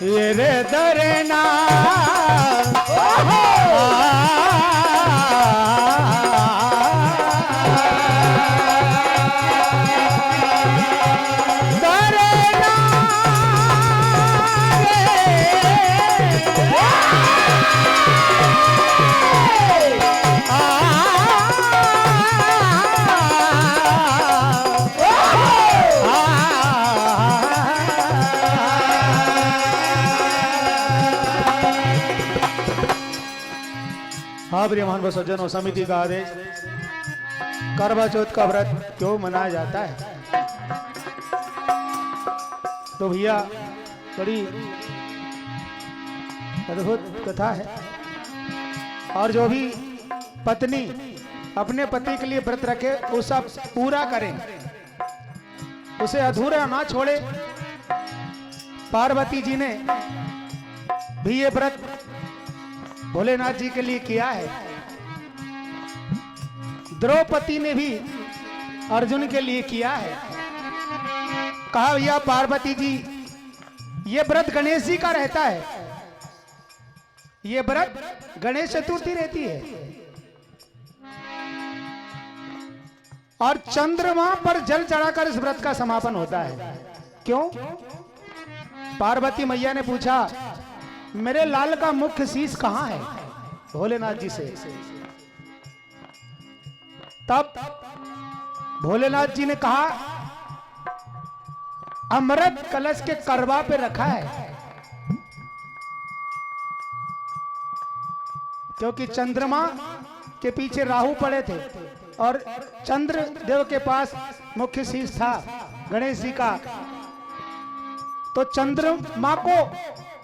ये रे दरना हाँ प्रिय महान सज्जनों, समिति का आदेश, करवा चौथ का व्रत क्यों मनाया जाता है? तो भैया बड़ी अद्भुत कथा है। और जो भी पत्नी अपने पति के लिए व्रत रखे वो सब पूरा करें, उसे अधूरा ना छोड़े। पार्वती जी ने भी ये व्रत भोलेनाथ जी के लिए किया है। द्रौपदी ने भी अर्जुन के लिए किया है। कहा भैया पार्वती जी, ये व्रत गणेश जी का रहता है, ये व्रत गणेश चतुर्थी रहती है। और चंद्रमा पर जल चढ़ाकर इस व्रत का समापन होता है। क्यों? पार्वती मैया ने पूछा, मेरे लाल का मुख्य शीश कहां है? भोलेनाथ जी से। तब भोलेनाथ जी ने कहा, अमृत कलश के करवा पे रखा है। क्योंकि चंद्रमा के पीछे राहु पड़े थे और चंद्र देव के पास मुख्य शीश था गणेश जी का। तो चंद्रमा को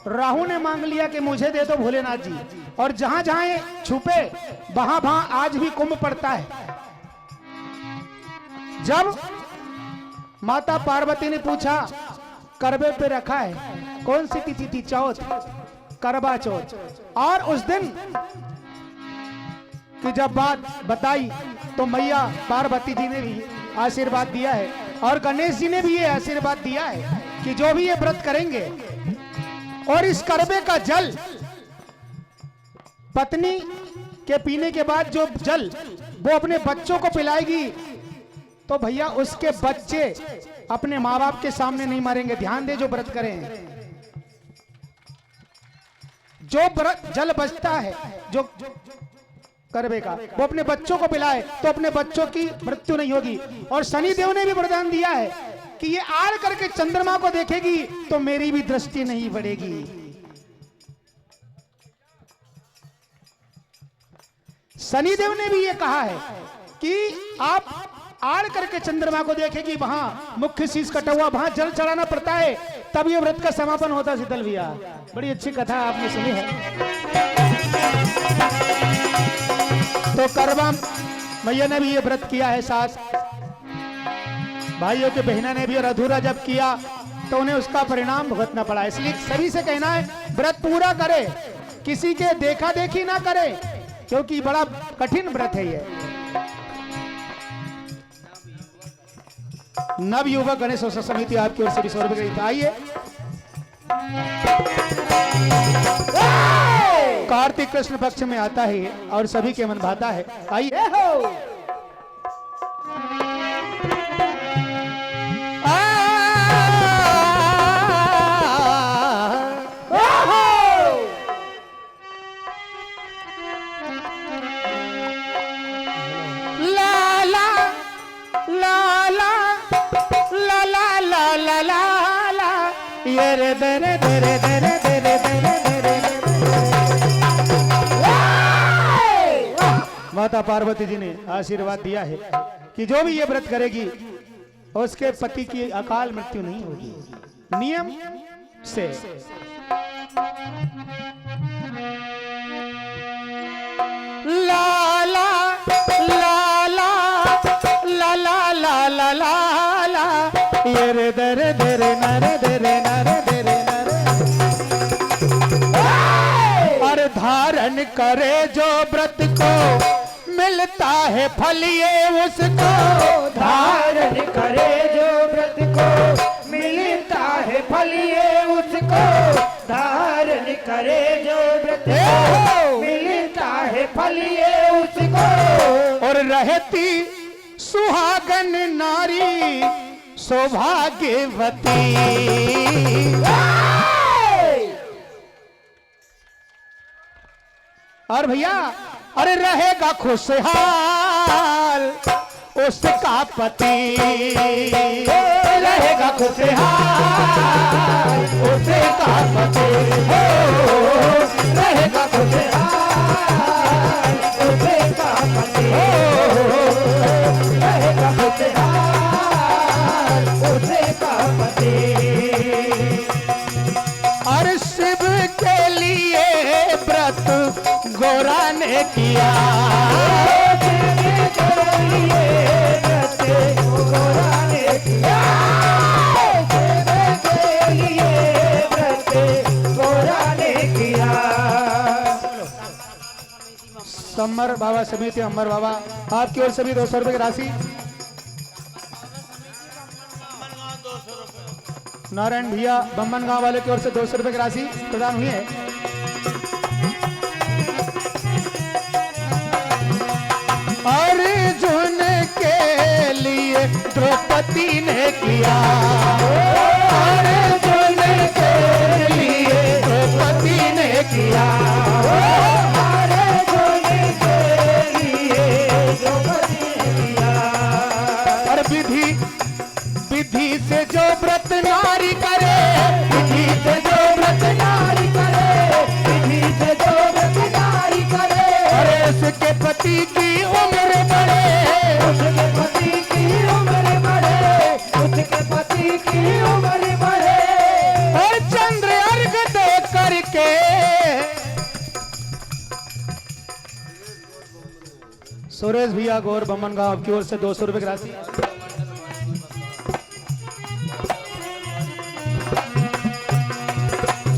राहु ने मांग लिया कि मुझे दे दो भोलेनाथ जी। और जहां जहां ये छुपे वहां वहां आज भी कुंभ पड़ता है। जब माता पार्वती ने पूछा, करवे पे रखा है, कौन सी तिथि थी? चौथ, करवा चौथ। और उस दिन की जब बात बताई तो मैया पार्वती जी ने भी आशीर्वाद दिया है और गणेश जी ने भी ये आशीर्वाद दिया है कि जो भी ये व्रत करेंगे और इस करवे का जल पत्नी के पीने के बाद जो जल वो अपने बच्चों को पिलाएगी, तो भैया उसके बच्चे अपने माँ बाप के सामने नहीं मरेंगे। ध्यान दे, जो व्रत करें, जो व्रत जल बचता है जो करवे का, वो अपने बच्चों को पिलाए तो अपने बच्चों की मृत्यु नहीं होगी। और शनिदेव ने भी वरदान दिया है कि ये आड़ करके चंद्रमा को देखेगी तो मेरी भी दृष्टि नहीं बढ़ेगी। शनिदेव ने भी ये कहा है कि आप आड़ करके चंद्रमा को देखेगी, वहां मुख्य शीश कटा हुआ, वहां जल चढ़ाना पड़ता है, तब ये व्रत का समापन होता। शीतल भैया, बड़ी अच्छी कथा आपने सुनी है। तो करवा मैया ने भी ये व्रत किया है, साथ भाइयों के बहना ने भी, और अधूरा जब किया तो उन्हें उसका परिणाम भुगतना पड़ा। इसलिए सभी से कहना है, व्रत पूरा करे, किसी के देखा देखी ना करे, क्योंकि बड़ा कठिन व्रत है ये। नव युवक गणेश उत्सव समिति आपकी ओर से 20 रुपए का। आइए, कार्तिक कृष्ण पक्ष में आता है और सभी के मन भाता है। आइए, दरे दरे दरे दरे दरे दरे दरे माता पार्वती जी ने आशीर्वाद दिया है कि जो भी ये व्रत करेगी उसके पति की अकाल मृत्यु नहीं होगी, नियम से। ला ला ला ला ला ला ला ला ला ला ये रे दरे दरे नरे दरे नरे दरे नरे। और धारण करे जो व्रत को मिलता है फल ये उसको, धारण करे जो व्रत को मिलता है फल ये उसको, धारण करे जो व्रत को मिलता है फल ये उसको। और रहती सुहागन नारी सौभाग्यवती, और भैया अरे रहेगा खुशहाल उसका पति, रहेगा खुशहाल उसका पति, रहेगा खुशहाल उसका पति, रहेगा खुशहाल उसका पति। और शिव के लिए व्रत गोरा ने किया, सम्मर बाबा समिति अमर बाबा आपकी ओर से भी 200 रुपए की राशि, नारायण भैया बम्बन गांव वाले की ओर से 200 रुपए की राशि प्रदान हुई है। अर्जुन के लिए द्रौपदी ने किया, अर्जुन के लिए द्रौपदी ने किया, और विधि विधि से जो व्रत नारी करे, विधि से जो व्रत नारी करे, विधि से जो व्रत नारी करे, अरे उसके पति की उम्र बढ़े, उसके पति की उम्र बढ़े, उसके पति की उम्र बढ़े। और चंद्र अर्घ दे करके सुरेश भैया गौर बमन गांव की ओर से 200 रुपए की राशि,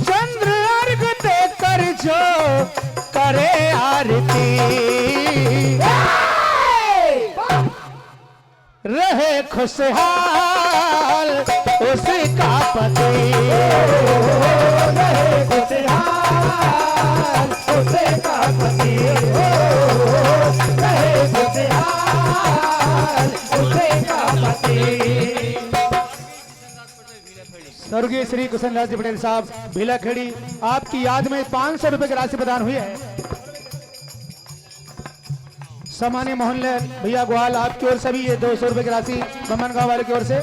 चंद्र अर्घ दे कर जो करे आरती, रहे खुशहाल उसका पति, रहे खुशहाल उसका पति, रहे खुशहाल उसका पति। स्वर्गीय श्री कुशन राज पटेल साहब भीलाखेड़ी आपकी याद में 500 रुपए की राशि प्रदान हुई है। सामान्य मोहनलाल भैया ग्वाल आपकी ओर से भी ये 200 रुपए की राशि बमन गांव वाले की ओर से,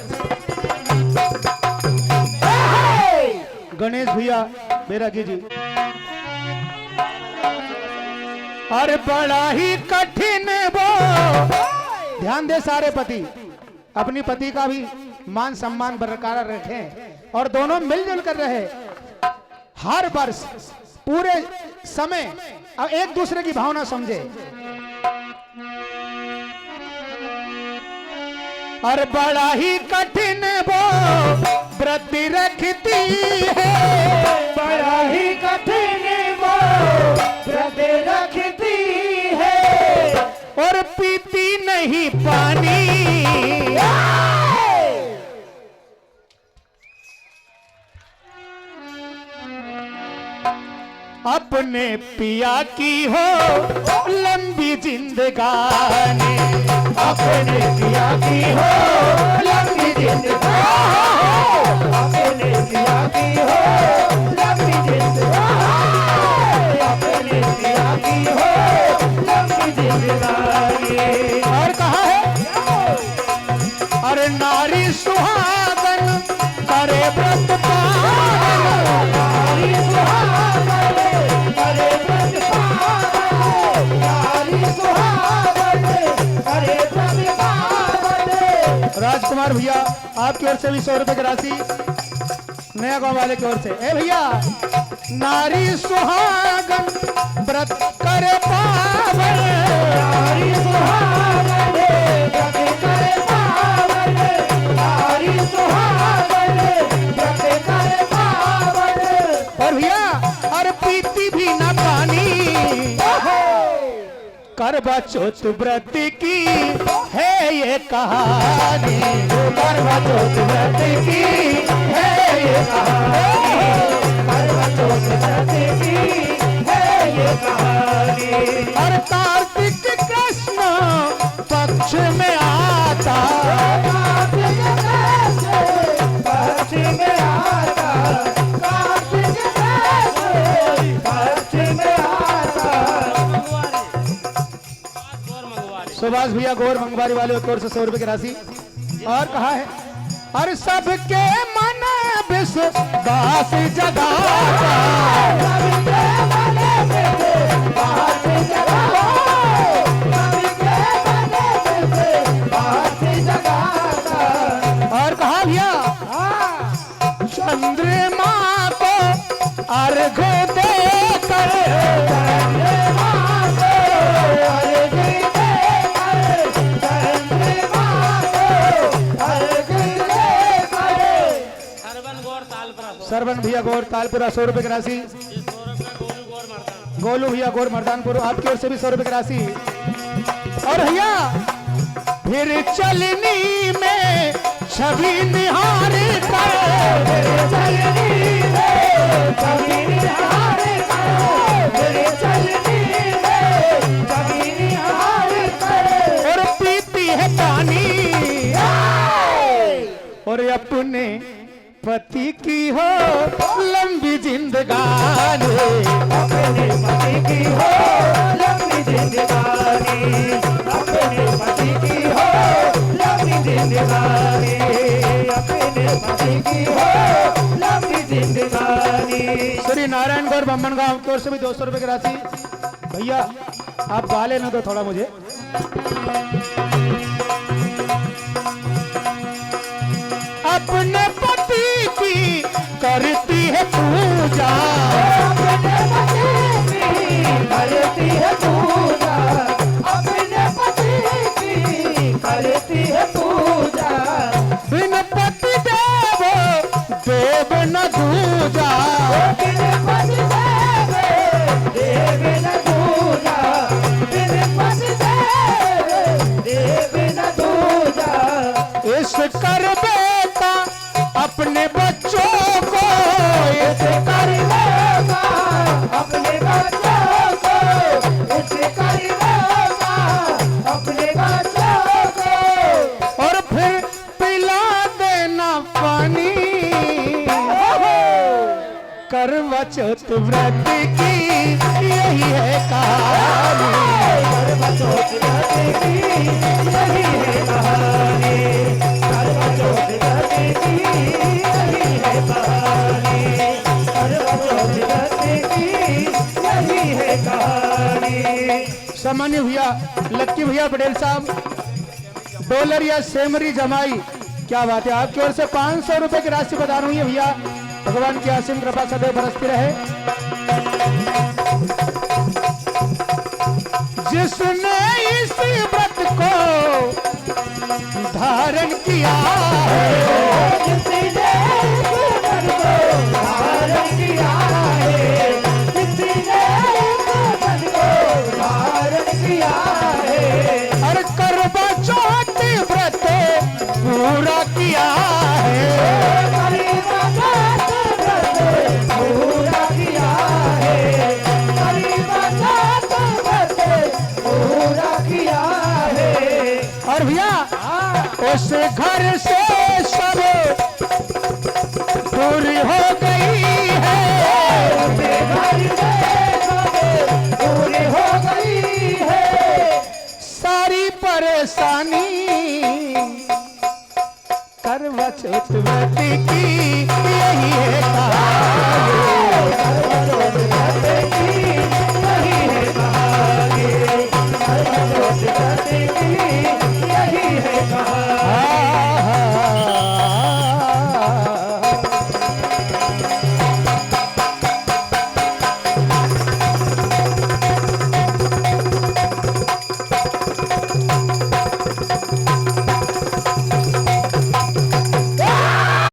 गणेश भैया बैरागी जी। अरे बड़ा ही कठिन वो, ध्यान दे सारे पति अपनी पति का भी मान सम्मान बरकरार रखें और दोनों मिलजुल कर रहे हर वर्ष पूरे समय अब एक दूसरे की भावना समझे। और बड़ा ही कठिन वो व्रत रखती है, बड़ा ही कठिन वो व्रत रखती है, और पीती नहीं पानी, अपने पिया की हो लंबी जिंदगानी, अपने पिया की हो लंबी जिंदगानी, अपने पिया की हो लंबी जिंदगानी, अपने पिया की हो लंबी जिंदगानी। और कहा है अरे नारी सुहागन करे व्रत पावन, नारी सुहागन करे व्रत पावन, नारी सुहागन राजकुमार भैया आपकी ओर से भी 100 रुपए की राशि नया गांव वाले की ओर से। ए भैया, नारी सुहागन व्रत करे पावन, नारी सुहागन व्रत करे पावन, नारी सुहागन व्रत करे पावन। और भैया और पीती भी न पानी, करवा चौथ व्रत की है ये कहानी, करवा चौथ व्रत की है ये कहानी, करवा चौथ व्रत की है ये कहानी। और कार्तिक कृष्ण पक्ष में आता, कार्तिक कृष्ण पक्ष में आता, कार्तिक कृष्ण पक्ष में आता। सुभाष भैया गौर मंगवारी वाले की ओर से 100 रुपए की राशि। और कहा है, और सबके मन विश्वास जगाता, सबके मन विश्वास जगाता, सबके मन विश्वास जगाता। और कहा भैया चंद्रमा को अर्घ देकर, चंद्रमा को अर्घ देकर, चंद्रमा को अर्घ देकर। सरवन भैया गौर तालपुरा 100 रुपए की राशि। गोलू भैया गौर मर्दानपुर आपकी ओर से भी 100 रुपए की राशि। और भैया फिर चलनी में छवि निहार कर, चलनी में छवि निहार कर, मेरे चलनी में छवि निहार कर। और पीती है पानी, और अपने पति की हो लंबी जिंदगानी, अपने पति की हो लंबी जिंदगानी, अपने पति की हो लंबी जिंदगानी, अपने पति की हो लंबी जिंदगानी। श्री नारायण गौर बम्बन गांव की ओर से भी 200 रुपए की राशि। भैया आप गा लेना तो थोड़ा मुझे। अपने पति की करती है पूजा, अपने पति की करती है पूजा, अपने पति की करती है पूजा। बिन पति देव देव न दूजा, बिन पति देव देव न दूजा, बिन पति देव देव न दूजा। इस कर बेटा अपने बच्चों को, इस कर लेगा अपने बच्चों को, इस कर लेगा अपने बच्चों को। और फिर पिला देना पानी, करवा चौथ व्रत की यही है कहानी, करवा चौथ व्रत की यही है कहानी, करवा चौथ व्रत की यही है कहानी, करवा चौथ व्रत की यही है कहानी। सामान्य भैया लक्की भैया पटेल साहब डॉलर या सेमरी जमाई, क्या बात है, आपकी ओर से 500 रुपए की राशि बता रही है भैया। भगवान की असीम कृपा सदैव बरसती रहे। जिसने इस व्रत को धारण किया है, जिसने इस व्रत को धारण किया है, जिसने इस व्रत को धारण किया है, और करवा चौथ व्रत पूरा किया है, करवा चौथ व्रत पूरा किया है, करवा चौथ व्रत पूरा किया है। और भैया उस घर से सब पूरी हो गई है, उस घर से सब पूरी हो गई है, सारी परेशानी करवा चौथ व्रत की यही है कहानी।